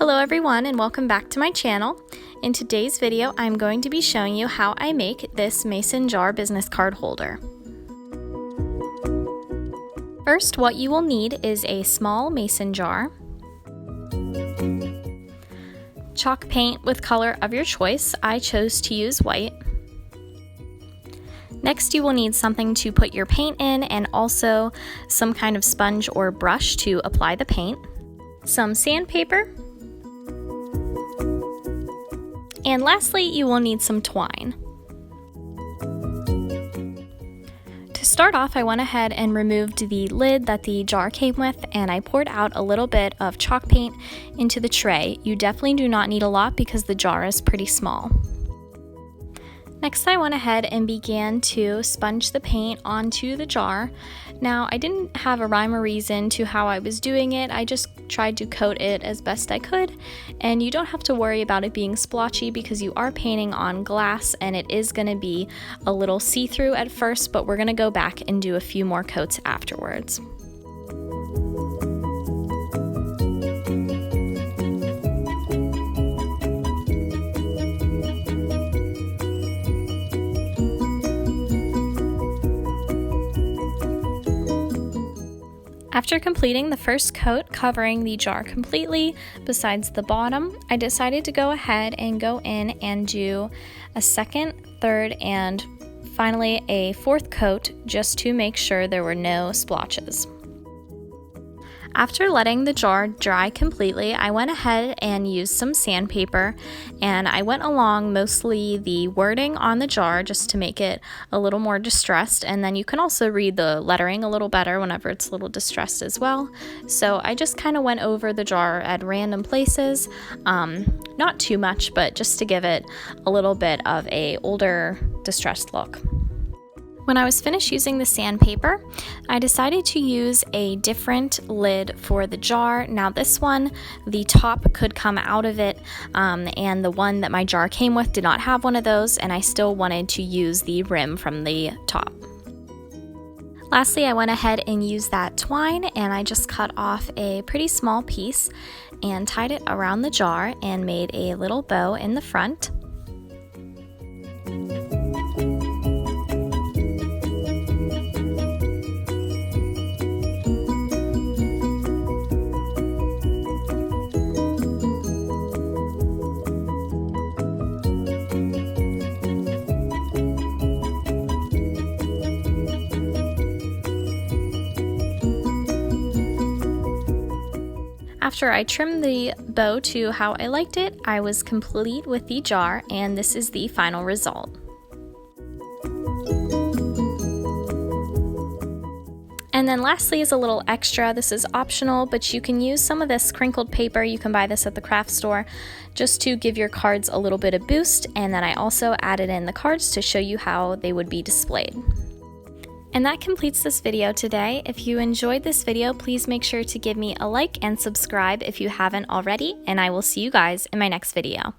Hello everyone and welcome back to my channel. In today's video, I'm going to be showing you how I make this mason jar business card holder. First, what you will need is a small mason jar, chalk paint with color of your choice. I chose to use white. Next, you will need something to put your paint in and also some kind of sponge or brush to apply the paint, some sandpaper, and lastly, you will need some twine. To start off, I went ahead and removed the lid that the jar came with, and I poured out a little bit of chalk paint into the tray. You definitely do not need a lot because the jar is pretty small. Next, I went ahead and began to sponge the paint onto the jar. Now, I didn't have a rhyme or reason to how I was doing it. I just tried to coat it as best I could, and you don't have to worry about it being splotchy because you are painting on glass and it is going to be a little see-through at first, but we're going to go back and do a few more coats afterwards. After completing the first coat covering the jar completely, besides the bottom, I decided to go ahead and go in and do a second, third, and finally a fourth coat just to make sure there were no splotches. After letting the jar dry completely, I went ahead and used some sandpaper, and I went along mostly the wording on the jar just to make it a little more distressed, and then you can also read the lettering a little better whenever it's a little distressed as well. So I just kind of went over the jar at random places, not too much, but just to give it a little bit of a older distressed look. When I was finished using the sandpaper, I decided to use a different lid for the jar. Now this one, the top could come out of it, and the one that my jar came with did not have one of those, and I still wanted to use the rim from the top. Lastly, I went ahead and used that twine, and I just cut off a pretty small piece and tied it around the jar and made a little bow in the front. After I trimmed the bow to how I liked it, I was complete with the jar, and this is the final result. And then lastly is a little extra. This is optional, but you can use some of this crinkled paper. You can buy this at the craft store just to give your cards a little bit of boost, and then I also added in the cards to show you how they would be displayed. And that completes this video today. If you enjoyed this video, please make sure to give me a like and subscribe if you haven't already, and I will see you guys in my next video.